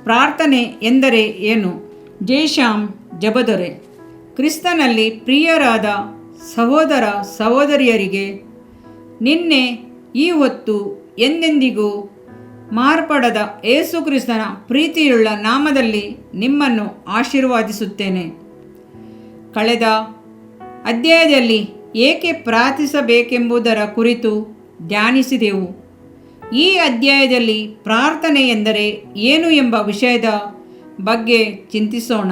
ಪ್ರಾರ್ಥನೆ ಎಂದರೆ ಏನು? ಜೈಶ್ಯಾಮ್ ಜಬದೊರೆ. ಕ್ರಿಸ್ತನಲ್ಲಿ ಪ್ರಿಯರಾದ ಸಹೋದರ ಸಹೋದರಿಯರಿಗೆ, ನಿನ್ನೆ ಈ ಹೊತ್ತು ಎಂದೆಂದಿಗೂ ಮಾರ್ಪಡದ ಯೇಸು ಕ್ರಿಸ್ತನ ಪ್ರೀತಿಯುಳ್ಳ ನಾಮದಲ್ಲಿ ನಿಮ್ಮನ್ನು ಆಶೀರ್ವಾದಿಸುತ್ತೇನೆ. ಕಳೆದ ಅಧ್ಯಾಯದಲ್ಲಿ ಏಕೆ ಪ್ರಾರ್ಥಿಸಬೇಕೆಂಬುದರ ಕುರಿತು ಧ್ಯಾನಿಸಿದೆವು. ಈ ಅಧ್ಯಾಯದಲ್ಲಿ ಪ್ರಾರ್ಥನೆ ಎಂದರೆ ಏನು ಎಂಬ ವಿಷಯದ ಬಗ್ಗೆ ಚಿಂತಿಸೋಣ.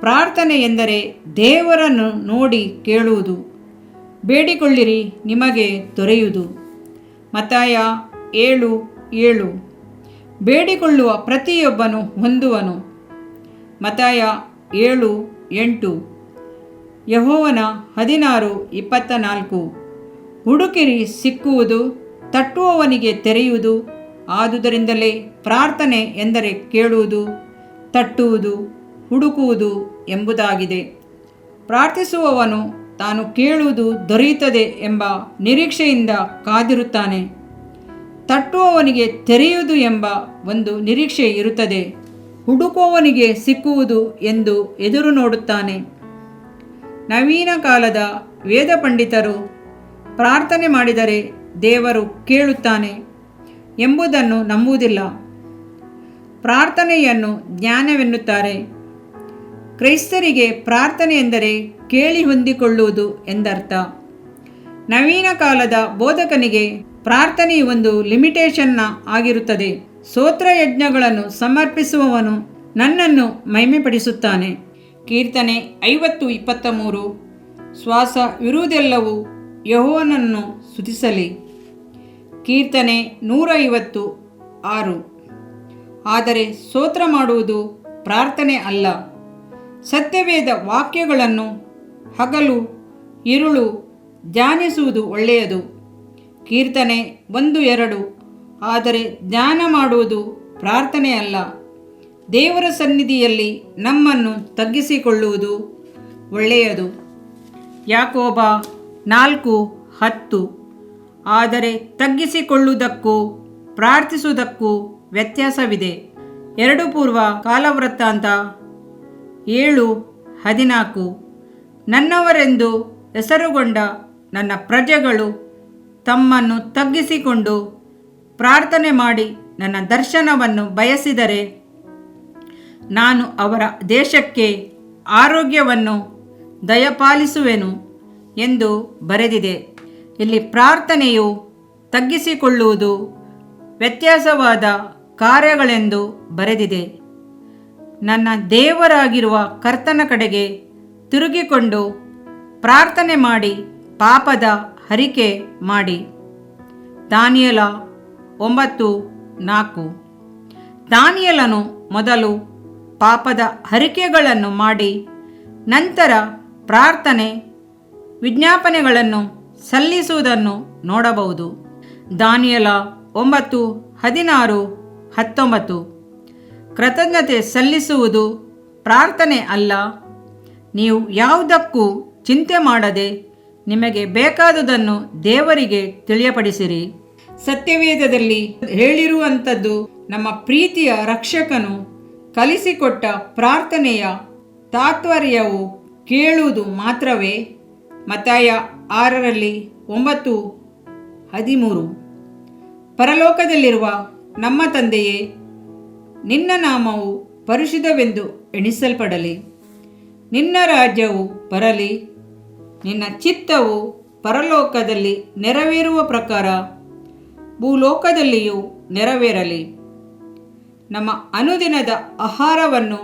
ಪ್ರಾರ್ಥನೆ ಎಂದರೆ ದೇವರನ್ನು ನೋಡಿ ಕೇಳುವುದು. ಬೇಡಿಕೊಳ್ಳಿರಿ, ನಿಮಗೆ ದೊರೆಯುವುದು. ಮತ್ತಾಯ 7:7. ಬೇಡಿಕೊಳ್ಳುವ ಪ್ರತಿಯೊಬ್ಬನು ಹೊಂದುವನು. ಮತ್ತಾಯ 7:8. ಯೆಹೋವನ 16:24. ಹುಡುಕಿರಿ, ಸಿಕ್ಕುವುದು, ತಟ್ಟುವವನಿಗೆ ತೆರೆಯುವುದು. ಆದುದರಿಂದಲೇ ಪ್ರಾರ್ಥನೆ ಎಂದರೆ ಕೇಳುವುದು, ತಟ್ಟುವುದು, ಹುಡುಕುವುದು ಎಂಬುದಾಗಿದೆ. ಪ್ರಾರ್ಥಿಸುವವನು ತಾನು ಕೇಳುವುದು ದೊರೆಯುತ್ತದೆ ಎಂಬ ನಿರೀಕ್ಷೆಯಿಂದ ಕಾದಿರುತ್ತಾನೆ. ತಟ್ಟುವವನಿಗೆ ತೆರೆಯುವುದು ಎಂಬ ಒಂದು ನಿರೀಕ್ಷೆ ಇರುತ್ತದೆ. ಹುಡುಕುವವನಿಗೆ ಸಿಕ್ಕುವುದು ಎಂದು ಎದುರು ನೋಡುತ್ತಾನೆ. ನವೀನ ಕಾಲದ ವೇದ ಪಂಡಿತರು ಪ್ರಾರ್ಥನೆ ಮಾಡಿದರೆ ದೇವರು ಕೇಳುತ್ತಾನೆ ಎಂಬುದನ್ನು ನಂಬುವುದಿಲ್ಲ. ಪ್ರಾರ್ಥನೆಯನ್ನು ಜ್ಞಾನವೆನ್ನುತ್ತಾರೆ. ಕ್ರೈಸ್ತರಿಗೆ ಪ್ರಾರ್ಥನೆ ಎಂದರೆ ಕೇಳಿ ಹೊಂದಿಕೊಳ್ಳುವುದು ಎಂದರ್ಥ. ನವೀನ ಕಾಲದ ಬೋಧಕನಿಗೆ ಪ್ರಾರ್ಥನೆಯು ಒಂದು ಲಿಮಿಟೇಷನ್ನ ಆಗಿರುತ್ತದೆ. ಸ್ತೋತ್ರಯಜ್ಞಗಳನ್ನು ಸಮರ್ಪಿಸುವವನು ನನ್ನನ್ನು ಮಹಿಮೆಪಡಿಸುತ್ತಾನೆ. ಕೀರ್ತನೆ 50:23. ಶ್ವಾಸವಿರುವುದೆಲ್ಲವೂ ಯೆಹೋವನನ್ನು ಸ್ತುತಿಸಲಿ. ಕೀರ್ತನೆ 150:6. ಆದರೆ ಸ್ತೋತ್ರ ಮಾಡುವುದು ಪ್ರಾರ್ಥನೆ ಅಲ್ಲ. ಸತ್ಯವೇದ ವಾಕ್ಯಗಳನ್ನು ಹಗಲು ಇರುಳು ಧ್ಯಾನಿಸುವುದು ಒಳ್ಳೆಯದು. ಕೀರ್ತನೆ 1:2. ಆದರೆ ಧ್ಯಾನ ಮಾಡುವುದು ಪ್ರಾರ್ಥನೆ ಅಲ್ಲ. ದೇವರ ಸನ್ನಿಧಿಯಲ್ಲಿ ನಮ್ಮನ್ನು ತಗ್ಗಿಸಿಕೊಳ್ಳುವುದು ಒಳ್ಳೆಯದು. ಯಾಕೋಬ 4:10. ಆದರೆ ತಗ್ಗಿಸಿಕೊಳ್ಳುವುದಕ್ಕೂ ಪ್ರಾರ್ಥಿಸುವುದಕ್ಕೂ ವ್ಯತ್ಯಾಸವಿದೆ. 2 ಪೂರ್ವ ಕಾಲವೃತ್ತಾಂತ 7:14. ನನ್ನವರೆಂದು ಹೆಸರುಗೊಂಡ ನನ್ನ ಪ್ರಜೆಗಳು ತಮ್ಮನ್ನು ತಗ್ಗಿಸಿಕೊಂಡು ಪ್ರಾರ್ಥನೆ ಮಾಡಿ ನನ್ನ ದರ್ಶನವನ್ನು ಬಯಸಿದರೆ ನಾನು ಅವರ ದೇಶಕ್ಕೆ ಆರೋಗ್ಯವನ್ನು ದಯಪಾಲಿಸುವೆನು ಎಂದು ಬರೆದಿದೆ. ಇಲ್ಲಿ ಪ್ರಾರ್ಥನೆಯು ತಗ್ಗಿಸಿಕೊಳ್ಳುವುದು ವ್ಯತ್ಯಾಸವಾದ ಕಾರ್ಯಗಳೆಂದು ಬರೆದಿದೆ. ನನ್ನ ದೇವರಾಗಿರುವ ಕರ್ತನ ಕಡೆಗೆ ತಿರುಗಿಕೊಂಡು ಪ್ರಾರ್ಥನೆ ಮಾಡಿ ಪಾಪದ ಹರಿಕೆ ಮಾಡಿ. ದಾನಿಯೇಲ 9:4. ದಾನಿಯೇಲನು ಮೊದಲು ಪಾಪದ ಹರಿಕೆಗಳನ್ನು ಮಾಡಿ ನಂತರ ಪ್ರಾರ್ಥನೆ ವಿಜ್ಞಾಪನೆಗಳನ್ನು ಸಲ್ಲಿಸುವುದನ್ನು ನೋಡಬಹುದು. ದಾನಿಯೇಲ 9:16-19. ಕೃತಜ್ಞತೆ ಸಲ್ಲಿಸುವುದು ಪ್ರಾರ್ಥನೆ ಅಲ್ಲ. ನೀವು ಯಾವುದಕ್ಕೂ ಚಿಂತೆ ಮಾಡದೆ ನಿಮಗೆ ಬೇಕಾದುದನ್ನು ದೇವರಿಗೆ ತಿಳಿಯಪಡಿಸಿರಿ. ಸತ್ಯವೇದದಲ್ಲಿ ಹೇಳಿರುವಂಥದ್ದು ನಮ್ಮ ಪ್ರೀತಿಯ ರಕ್ಷಕನು ಕಲಿಸಿಕೊಟ್ಟ ಪ್ರಾರ್ಥನೆಯ ತಾತ್ಪರ್ಯವು ಕೇಳುವುದು ಮಾತ್ರವೇ? ಮತ್ತಾಯ 6:9-13. ಪರಲೋಕದಲ್ಲಿರುವ ನಮ್ಮ ತಂದೆಯೇ, ನಿನ್ನ ನಾಮವು ಪರಿಶುದ್ಧವೆಂದು ಎಣಿಸಲ್ಪಡಲಿ. ನಿನ್ನ ರಾಜ್ಯವು ಬರಲಿ. ನಿನ್ನ ಚಿತ್ತವು ಪರಲೋಕದಲ್ಲಿ ನೆರವೇರುವ ಪ್ರಕಾರ ಭೂಲೋಕದಲ್ಲಿಯೂ ನೆರವೇರಲಿ. ನಮ್ಮ ಅನುದಿನದ ಆಹಾರವನ್ನು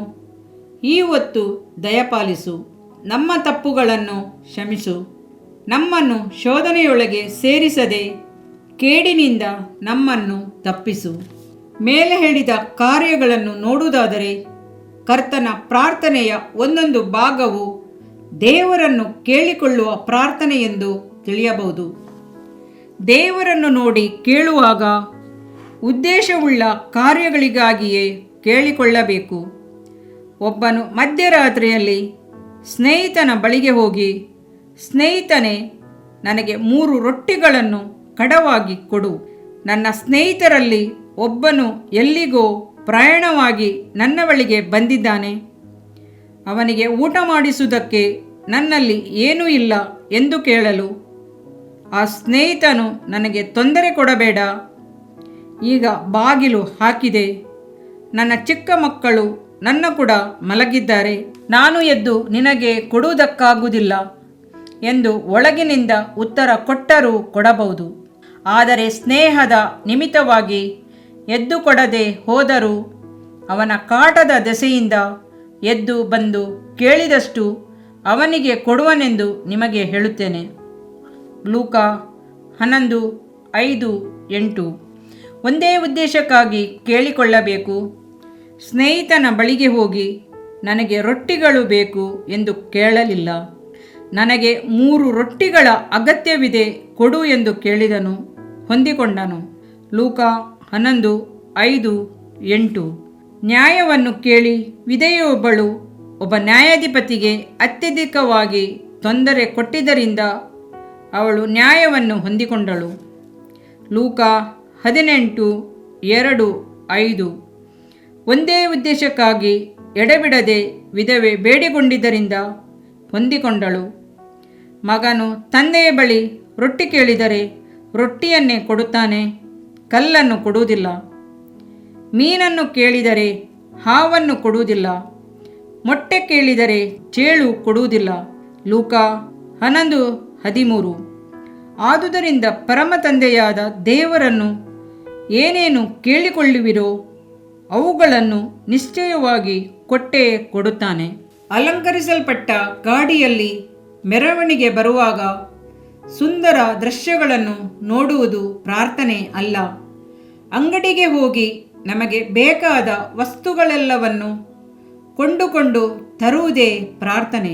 ಈ ಹೊತ್ತು ದಯಪಾಲಿಸು. ನಮ್ಮ ತಪ್ಪುಗಳನ್ನು ಕ್ಷಮಿಸು. ನಮ್ಮನ್ನು ಶೋಧನೆಯೊಳಗೆ ಸೇರಿಸದೆ ಕೇಡಿನಿಂದ ನಮ್ಮನ್ನು ತಪ್ಪಿಸು. ಮೇಲೆ ಹೇಳಿದ ಕಾರ್ಯಗಳನ್ನು ನೋಡುವುದಾದರೆ ಕರ್ತನ ಪ್ರಾರ್ಥನೆಯ ಒಂದೊಂದು ಭಾಗವು ದೇವರನ್ನು ಕೇಳಿಕೊಳ್ಳುವ ಪ್ರಾರ್ಥನೆ ಎಂದು ತಿಳಿಯಬಹುದು. ದೇವರನ್ನು ನೋಡಿ ಕೇಳುವಾಗ ಉದ್ದೇಶವುಳ್ಳ ಕಾರ್ಯಗಳಿಗಾಗಿಯೇ ಕೇಳಿಕೊಳ್ಳಬೇಕು. ಒಬ್ಬನು ಮಧ್ಯರಾತ್ರಿಯಲ್ಲಿ ಸ್ನೇಹಿತನ ಬಳಿಗೆ ಹೋಗಿ, ಸ್ನೇಹಿತನೇ, ನನಗೆ 3 ರೊಟ್ಟಿಗಳನ್ನು ಕಡವಾಗಿ ಕೊಡು. ನನ್ನ ಸ್ನೇಹಿತರಲ್ಲಿ ಒಬ್ಬನು ಎಲ್ಲಿಗೋ ಪ್ರಯಾಣವಾಗಿ ನನ್ನ ಬಳಿಗೆ ಬಂದಿದ್ದಾನೆ. ಅವನಿಗೆ ಊಟ ಮಾಡಿಸುವುದಕ್ಕೆ ನನ್ನಲ್ಲಿ ಏನೂ ಇಲ್ಲ ಎಂದು ಕೇಳಲು ಆ ಸ್ನೇಹಿತನು ನನಗೆ ತೊಂದರೆ ಕೊಡಬೇಡ, ಈಗ ಬಾಗಿಲು ಹಾಕಿದೆ, ನನ್ನ ಚಿಕ್ಕ ಮಕ್ಕಳು ನನ್ನ ಕೂಡ ಮಲಗಿದ್ದಾರೆ, ನಾನು ಎದ್ದು ನಿನಗೆ ಕೊಡುವುದಕ್ಕಾಗುವುದಿಲ್ಲ ಎಂದು ಒಳಗಿನಿಂದ ಉತ್ತರ ಕೊಟ್ಟರೂ ಕೊಡಬಹುದು. ಆದರೆ ಸ್ನೇಹದ ನಿಮಿತ್ತವಾಗಿ ಎದ್ದು ಕೊಡದೆ ಹೋದರೂ ಅವನ ಕಾಟದ ದೆಸೆಯಿಂದ ಎದ್ದು ಬಂದು ಕೇಳಿದಷ್ಟು ಅವನಿಗೆ ಕೊಡುವನೆಂದು ನಿಮಗೆ ಹೇಳುತ್ತೇನೆ. ಲೂಕ 11:5-8. ಒಂದೇ ಉದ್ದೇಶಕ್ಕಾಗಿ ಕೇಳಿಕೊಳ್ಳಬೇಕು. ಸ್ನೇಹಿತನ ಬಳಿಗೆ ಹೋಗಿ ನನಗೆ ರೊಟ್ಟಿಗಳು ಬೇಕು ಎಂದು ಕೇಳಲಿಲ್ಲ. ನನಗೆ 3 ರೊಟ್ಟಿಗಳ ಅಗತ್ಯವಿದೆ, ಕೊಡು ಎಂದು ಕೇಳಿದನು, ಹೊಂದಿಕೊಂಡನು. ಲೂಕ 11:5-8. ನ್ಯಾಯವನ್ನು ಕೇಳಿ ವಿಧವೆಯೊಬ್ಬಳು ಒಬ್ಬ ನ್ಯಾಯಾಧಿಪತಿಗೆ ಅತ್ಯಧಿಕವಾಗಿ ತೊಂದರೆ ಕೊಟ್ಟಿದ್ದರಿಂದ ಅವಳು ನ್ಯಾಯವನ್ನು ಹೊಂದಿಕೊಂಡಳು. ಲೂಕ 18:2-5. ಒಂದೇ ಉದ್ದೇಶಕ್ಕಾಗಿ ಎಡೆಬಿಡದೆ ವಿಧವೆ ಬೇಡಿಕೊಂಡಿದ್ದರಿಂದ ಹೊಂದಿಕೊಂಡಳು. ಮಗನು ತಂದೆಯ ಬಳಿ ರೊಟ್ಟಿ ಕೇಳಿದರೆ ರೊಟ್ಟಿಯನ್ನೇ ಕೊಡುತ್ತಾನೆ, ಕಲ್ಲನ್ನು ಕೊಡುವುದಿಲ್ಲ. ಮೀನನ್ನು ಕೇಳಿದರೆ ಹಾವನ್ನು ಕೊಡುವುದಿಲ್ಲ, ಮೊಟ್ಟೆ ಕೇಳಿದರೆ ಚೇಳು ಕೊಡುವುದಿಲ್ಲ. ಲೂಕ 11:13. ಆದುದರಿಂದ ಪರಮ ತಂದೆಯಾದ ದೇವರನ್ನು ಏನೇನು ಕೇಳಿಕೊಳ್ಳುವಿರೋ ಅವುಗಳನ್ನು ನಿಶ್ಚಯವಾಗಿ ಕೊಟ್ಟೇ ಕೊಡುತ್ತಾನೆ. ಅಲಂಕರಿಸಲ್ಪಟ್ಟ ಗಾಡಿಯಲ್ಲಿ ಮೆರವಣಿಗೆ ಬರುವಾಗ ಸುಂದರ ದೃಶ್ಯಗಳನ್ನು ನೋಡುವುದು ಪ್ರಾರ್ಥನೆ ಅಲ್ಲ. ಅಂಗಡಿಗೆ ಹೋಗಿ ನಮಗೆ ಬೇಕಾದ ವಸ್ತುಗಳೆಲ್ಲವನ್ನು ಕೊಂಡುಕೊಂಡು ತರುವುದೇ ಪ್ರಾರ್ಥನೆ.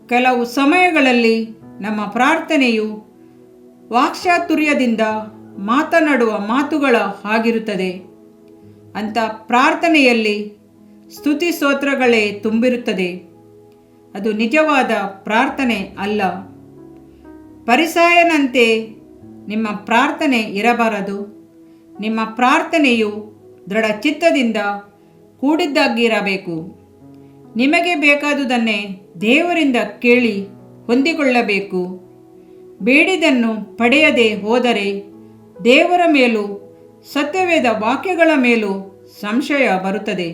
ಕೆಲವು ಸಮಯಗಳಲ್ಲಿ ನಮ್ಮ ಪ್ರಾರ್ಥನೆಯು ವಾಕ್ಚಾತುರ್ಯದಿಂದ ಮಾತನಾಡುವ ಮಾತುಗಳ ಹಾಗಿರುತ್ತದೆ. ಅಂಥ ಪ್ರಾರ್ಥನೆಯಲ್ಲಿ ಸ್ತುತಿ ಸ್ತೋತ್ರಗಳೇ ತುಂಬಿರುತ್ತದೆ. ಅದು ನಿಜವಾದ ಪ್ರಾರ್ಥನೆ ಅಲ್ಲ. ಫರಿಸಾಯನಂತೆ ನಿಮ್ಮ ಪ್ರಾರ್ಥನೆ ಇರಬಾರದು. ನಿಮ್ಮ ಪ್ರಾರ್ಥನೆಯು ದೃಢ ಚಿತ್ತದಿಂದ ಕೂಡಿದ್ದಾಗಿರಬೇಕು. ನಿಮಗೆ ಬೇಕಾದುದನ್ನೇ ದೇವರಿಂದ ಕೇಳಿ ಹೊಂದಿಕೊಳ್ಳಬೇಕು. ಬೇಡಿದನ್ನು ಪಡೆಯದೆ ಹೋದರೆ ದೇವರ ಮೇಲೂ ಸತ್ಯವೇದ ವಾಕ್ಯಗಳ ಮೇಲೂ ಸಂಶಯ ಬರುತ್ತದೆ.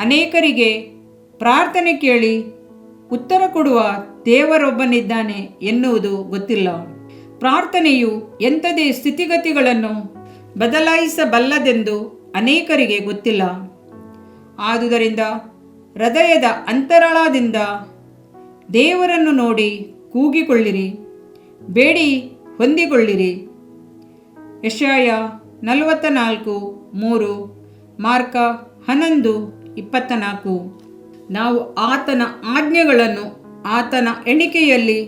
ಅನೇಕರಿಗೆ ಪ್ರಾರ್ಥನೆ ಕೇಳಿ ಉತ್ತರ ಕೊಡುವ ದೇವರೊಬ್ಬನಿದ್ದಾನೆ ಎನ್ನುವುದು ಗೊತ್ತಿಲ್ಲ. ಪ್ರಾರ್ಥನೆಯು ಎಂಥದೇ ಸ್ಥಿತಿಗತಿಗಳನ್ನು ಬದಲಾಯಿಸಬಲ್ಲದೆಂದು ಅನೇಕರಿಗೆ ಗೊತ್ತಿಲ್ಲ. ಆದುದರಿಂದ ಹೃದಯದ ಅಂತರಾಳದಿಂದ ದೇವರನ್ನು ನೋಡಿ ಕೂಗಿಕೊಳ್ಳಿರಿ, ಬೇಡಿ ಹೊಂದಿಕೊಳ್ಳಿರಿ. ಯೆಶಾಯ 44:3, ಮಾರ್ಕ 11:24. ನಾವು ಆತನ ಆಜ್ಞೆಗಳನ್ನು, ಆತನ ಎಣಿಕೆಯಲ್ಲಿ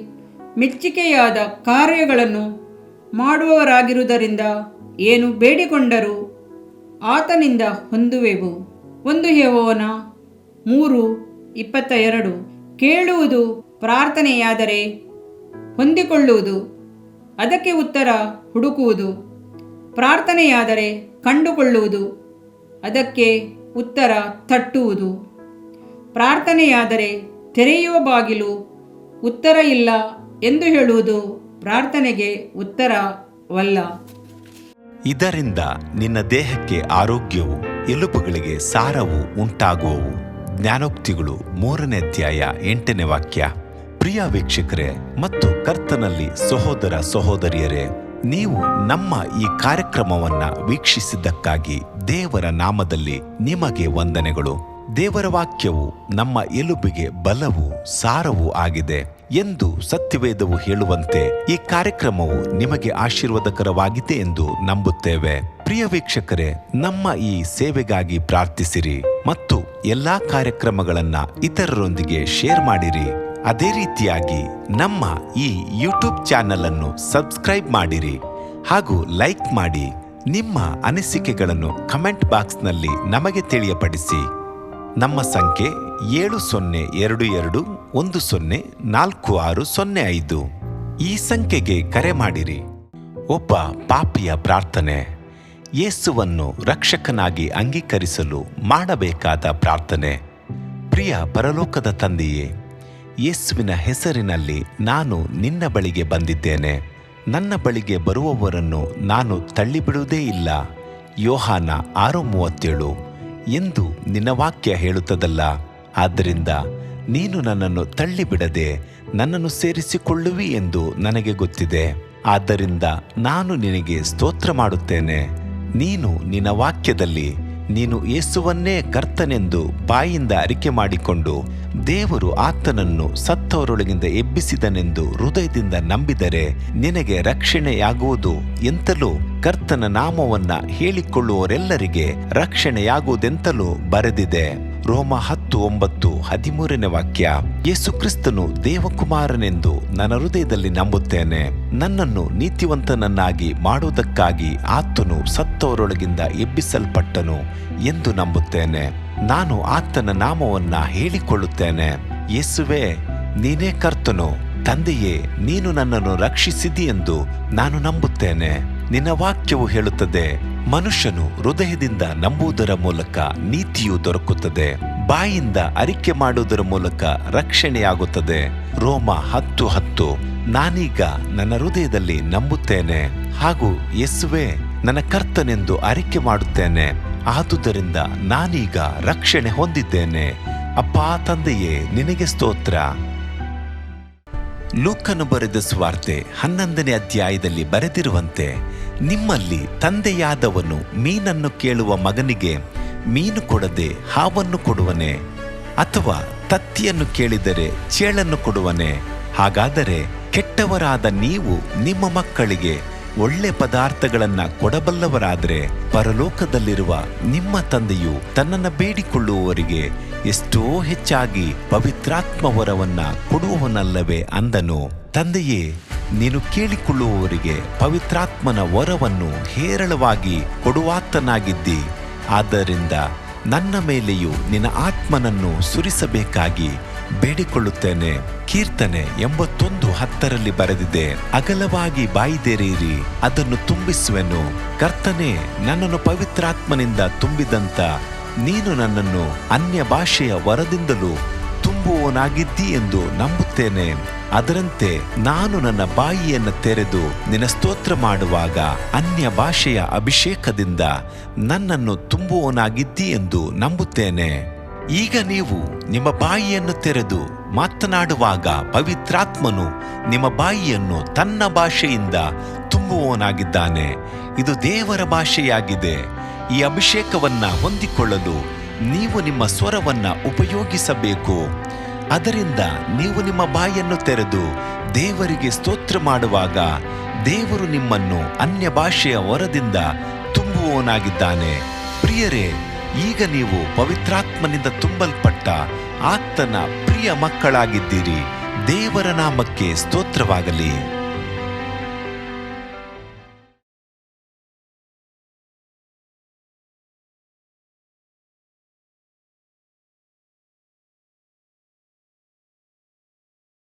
ಮೆಚ್ಚಿಕೆಯಾದ ಕಾರ್ಯಗಳನ್ನು ಮಾಡುವವರಾಗಿರುವುದರಿಂದ ಏನು ಬೇಡಿಕೊಂಡರೂ ಆತನಿಂದ ಹೊಂದುವೆವು. 1 ಯೋಹಾನ 3:22. ಕೇಳುವುದು ಪ್ರಾರ್ಥನೆಯಾದರೆ ಹೊಂದಿಕೊಳ್ಳುವುದು, ಅದಕ್ಕೆ ಉತ್ತರ ಹುಡುಕುವುದು. ಪ್ರಾರ್ಥನೆಯಾದರೆ ಕಂಡುಕೊಳ್ಳುವುದು, ಅದಕ್ಕೆ ಉತ್ತರ ತಟ್ಟುವುದು. ಪ್ರಾರ್ಥನೆಯಾದರೆ ತೆರೆಯುವ ಬಾಗಿಲು, ಉತ್ತರ ಇಲ್ಲ ಎಂದು ಹೇಳುವುದು ಪ್ರಾರ್ಥನೆಗೆ ಉತ್ತರವಲ್ಲ. ಇದರಿಂದ ನಿನ್ನ ದೇಹಕ್ಕೆ ಆರೋಗ್ಯವು, ಎಲುಬುಗಳಿಗೆ ಸಾರವು ಉಂಟಾಗುವವು. ಜ್ಞಾನೋಕ್ತಿಗಳು 3ನೇ ಅಧ್ಯಾಯ 8ನೇ ವಾಕ್ಯ. ಪ್ರಿಯ ವೀಕ್ಷಕರೇ ಮತ್ತು ಕರ್ತನಲ್ಲಿ ಸಹೋದರ ಸಹೋದರಿಯರೇ, ನೀವು ನಮ್ಮ ಈ ಕಾರ್ಯಕ್ರಮವನ್ನ ವೀಕ್ಷಿಸಿದ್ದಕ್ಕಾಗಿ ದೇವರ ನಾಮದಲ್ಲಿ ನಿಮಗೆ ವಂದನೆಗಳು. ದೇವರ ವಾಕ್ಯವು ನಮ್ಮ ಎಲುಬಿಗೆ ಬಲವೂ ಸಾರವೂ ಆಗಿದೆ ಎಂದು ಸತ್ಯವೇದವು ಹೇಳುವಂತೆ ಈ ಕಾರ್ಯಕ್ರಮವು ನಿಮಗೆ ಆಶೀರ್ವಾದಕರವಾಗಿದೆ ಎಂದು ನಂಬುತ್ತೇವೆ. ಪ್ರಿಯ ವೀಕ್ಷಕರೇ, ನಮ್ಮ ಈ ಸೇವೆಗಾಗಿ ಪ್ರಾರ್ಥಿಸಿರಿ ಮತ್ತು ಎಲ್ಲಾ ಕಾರ್ಯಕ್ರಮಗಳನ್ನ ಇತರರೊಂದಿಗೆ ಶೇರ್ ಮಾಡಿರಿ. ಅದೇ ರೀತಿಯಾಗಿ ನಮ್ಮ ಈ ಯೂಟ್ಯೂಬ್ ಚಾನೆಲ್ ಅನ್ನು ಸಬ್ಸ್ಕ್ರೈಬ್ ಮಾಡಿರಿ ಹಾಗೂ ಲೈಕ್ ಮಾಡಿ. ನಿಮ್ಮ ಅನಿಸಿಕೆಗಳನ್ನು ಕಮೆಂಟ್ ಬಾಕ್ಸ್ನಲ್ಲಿ ನಮಗೆ ತಿಳಿಯಪಡಿಸಿ. ನಮ್ಮ ಸಂಖ್ಯೆ 7022104605. ಈ ಸಂಖ್ಯೆಗೆ ಕರೆ ಮಾಡಿರಿ. ಒಬ್ಬ ಪಾಪಿಯ ಪ್ರಾರ್ಥನೆ. ಯೇಸುವನ್ನು ರಕ್ಷಕನಾಗಿ ಅಂಗೀಕರಿಸಲು ಮಾಡಬೇಕಾದ ಪ್ರಾರ್ಥನೆ. ಪ್ರಿಯ ಪರಲೋಕದ ತಂದೆಯೇ, ಯೇಸುವಿನ ಹೆಸರಿನಲ್ಲಿ ನಾನು ನಿನ್ನ ಬಳಿಗೆ ಬಂದಿದ್ದೇನೆ. ನನ್ನ ಬಳಿಗೆ ಬರುವವರನ್ನು ನಾನು ತಳ್ಳಿಬಿಡುವುದೇ ಇಲ್ಲ. ಯೋಹಾನ 6:37 ಎಂದು ನಿನ್ನ ವಾಕ್ಯ ಹೇಳುತ್ತದಲ್ಲ. ಆದ್ದರಿಂದ ನೀನು ನನ್ನನ್ನು ತಳ್ಳಿಬಿಡದೆ ನನ್ನನ್ನು ಸೇರಿಸಿಕೊಳ್ಳುವಿ ಎಂದು ನನಗೆ ಗೊತ್ತಿದೆ. ಆದ್ದರಿಂದ ನಾನು ನಿನಗೆ ಸ್ತೋತ್ರ ಮಾಡುತ್ತೇನೆ. ನೀನು ನಿನ್ನ ವಾಕ್ಯದಲ್ಲಿ ನೀನು ಯೇಸುವನ್ನೇ ಕರ್ತನೆಂದು ಬಾಯಿಂದ ಅರಿಕೆ ಮಾಡಿಕೊಂಡು ದೇವರು ಆತನನ್ನು ಸತ್ತವರೊಳಗಿಂದ ಎಬ್ಬಿಸಿದನೆಂದು ಹೃದಯದಿಂದ ನಂಬಿದರೆ ನಿನಗೆ ರಕ್ಷಣೆಯಾಗುವುದು ಎಂತಲೂ ಕರ್ತನ ನಾಮವನ್ನ ಹೇಳಿಕೊಳ್ಳುವವರೆಲ್ಲರಿಗೆ ರಕ್ಷಣೆಯಾಗುವುದೆಂತಲೂ ಬರೆದಿದೆ. ರೋಮ 10:9-13 ವಾಕ್ಯ. ಯೇಸು ಕ್ರಿಸ್ತನು ದೇವಕುಮಾರನೆಂದು ನನ್ನ ಹೃದಯದಲ್ಲಿ ನಂಬುತ್ತೇನೆ. ನನ್ನನ್ನು ನೀತಿವಂತನನ್ನಾಗಿ ಮಾಡುವುದಕ್ಕಾಗಿ ಆತನು ಸತ್ತವರೊಳಗಿಂದ ಎಬ್ಬಿಸಲ್ಪಟ್ಟನು ಎಂದು ನಂಬುತ್ತೇನೆ. ನಾನು ಆತನ ನಾಮವನ್ನ ಹೇಳಿಕೊಳ್ಳುತ್ತೇನೆ. ಯೇಸುವೇ, ನೀನೇ ಕರ್ತನು. ತಂದೆಯೇ, ನೀನು ನನ್ನನ್ನು ರಕ್ಷಿಸಿದಿ ಎಂದು ನಾನು ನಂಬುತ್ತೇನೆ. ನಿನ್ನ ವಾಕ್ಯವು ಹೇಳುತ್ತದೆ, ಮನುಷ್ಯನು ಹೃದಯದಿಂದ ನಂಬುವುದರ ಮೂಲಕ ನೀತಿಯು ದೊರಕುತ್ತದೆ, ಬಾಯಿಂದ ಅರಿಕೆ ಮಾಡುವುದರ ಮೂಲಕ ರಕ್ಷಣೆಯಾಗುತ್ತದೆ. ರೋಮ 10:10. ನಾನೀಗ ನನ್ನ ಹೃದಯದಲ್ಲಿ ನಂಬುತ್ತೇನೆ ಹಾಗೂ ಯೇಸುವೇ ನನ್ನ ಕರ್ತನೆಂದು ಅರಿಕೆ ಮಾಡುತ್ತೇನೆ. ಆದುದರಿಂದ ನಾನೀಗ ರಕ್ಷಣೆ ಹೊಂದಿದ್ದೇನೆ. ಅಪ್ಪಾ ತಂದೆಯೇ, ನಿನಗೆ ಸ್ತೋತ್ರ. ಲೂಕನು ಬರೆದ ಸುವಾರ್ತೆ 11ನೇ ಅಧ್ಯಾಯದಲ್ಲಿ ಬರೆದಿರುವಂತೆ, ನಿಮ್ಮಲ್ಲಿ ತಂದೆಯಾದವನು ಮೀನನ್ನು ಕೇಳುವ ಮಗನಿಗೆ ಮೀನು ಕೊಡದೆ ಹಾವನ್ನು ಕೊಡುವನೆ? ಅಥವಾ ತತ್ತಿಯನ್ನು ಕೇಳಿದರೆ ಚೇಳನ್ನು ಕೊಡುವನೆ? ಹಾಗಾದರೆ ಕೆಟ್ಟವರಾದ ನೀವು ನಿಮ್ಮ ಮಕ್ಕಳಿಗೆ ಒಳ್ಳೆ ಪದಾರ್ಥಗಳನ್ನ ಕೊಡಬಲ್ಲವರಾದರೆ ಪರಲೋಕದಲ್ಲಿರುವ ನಿಮ್ಮ ತಂದೆಯು ತನ್ನನ್ನು ಬೇಡಿಕೊಳ್ಳುವವರಿಗೆ ಎಷ್ಟೋ ಹೆಚ್ಚಾಗಿ ಪವಿತ್ರಾತ್ಮ ವರವನ್ನ ಕೊಡುವವನಲ್ಲವೇ ಅಂದನು. ತಂದೆಯೇ, ನೀನು ಕೇಳಿಕೊಳ್ಳುವವರಿಗೆ ಪವಿತ್ರಾತ್ಮನ ವರವನ್ನು ಹೇರಳವಾಗಿ ಕೊಡುವಾತನಾಗಿದ್ದಿ. ಆದ್ದರಿಂದ ನನ್ನ ಮೇಲೆಯೂ ನಿನ್ನ ಆತ್ಮನನ್ನು ಸುರಿಸಬೇಕಾಗಿ ಬೇಡಿಕೊಳ್ಳುತ್ತೇನೆ. ಕೀರ್ತನೆ 81:10 ಬರೆದಿದೆ, ಅಗಲವಾಗಿ ಬಾಯಿದೆರೆಯಿರಿ, ಅದನ್ನು ತುಂಬಿಸುವೆನು. ಕರ್ತನೇ, ನನ್ನನ್ನು ಪವಿತ್ರಾತ್ಮನಿಂದ ತುಂಬಿದಂತ ನೀನು ನನ್ನನ್ನು ಅನ್ಯ ಭಾಷೆಯ ವರದಿಂದಲೂ ತುಂಬುವವನಾಗಿದ್ದಿ ಎಂದು ನಂಬುತ್ತೇನೆ. ಅದರಂತೆ ನಾನು ನನ್ನ ಬಾಯಿಯನ್ನು ತೆರೆದು ನಿನ್ನ ಸ್ತೋತ್ರ ಮಾಡುವಾಗ ಅನ್ಯ ಭಾಷೆಯ ಅಭಿಷೇಕದಿಂದ ನನ್ನನ್ನು ತುಂಬುವವನಾಗಿದ್ದಿ ಎಂದು ನಂಬುತ್ತೇನೆ. ಈಗ ನೀವು ನಿಮ್ಮ ಬಾಯಿಯನ್ನು ತೆರೆದು ಮಾತನಾಡುವಾಗ ಪವಿತ್ರಾತ್ಮನು ನಿಮ್ಮ ಬಾಯಿಯನ್ನು ತನ್ನ ಭಾಷೆಯಿಂದ ತುಂಬುವವನಾಗಿದ್ದಾನೆ. ಇದು ದೇವರ ಭಾಷೆಯಾಗಿದೆ. ಈ ಅಭಿಷೇಕವನ್ನ ಹೊಂದಿಕೊಳ್ಳಲು ನೀವು ನಿಮ್ಮ ಸ್ವರವನ್ನ ಉಪಯೋಗಿಸಬೇಕು. ಅದರಿಂದ ನೀವು ನಿಮ್ಮ ಬಾಯನ್ನು ತೆರೆದು ದೇವರಿಗೆ ಸ್ತೋತ್ರ ಮಾಡುವಾಗ ದೇವರು ನಿಮ್ಮನ್ನು ಅನ್ಯ ಭಾಷೆಯ ವರದಿಂದ ತುಂಬುವವನಾಗಿದ್ದಾನೆ. ಪ್ರಿಯರೇ, ಈಗ ನೀವು ಪವಿತ್ರಾತ್ಮನಿಂದ ತುಂಬಲ್ಪಟ್ಟ ಆತನ ಪ್ರಿಯ ಮಕ್ಕಳಾಗಿದ್ದೀರಿ. ದೇವರ ನಾಮಕ್ಕೆ ಸ್ತೋತ್ರವಾಗಲಿ.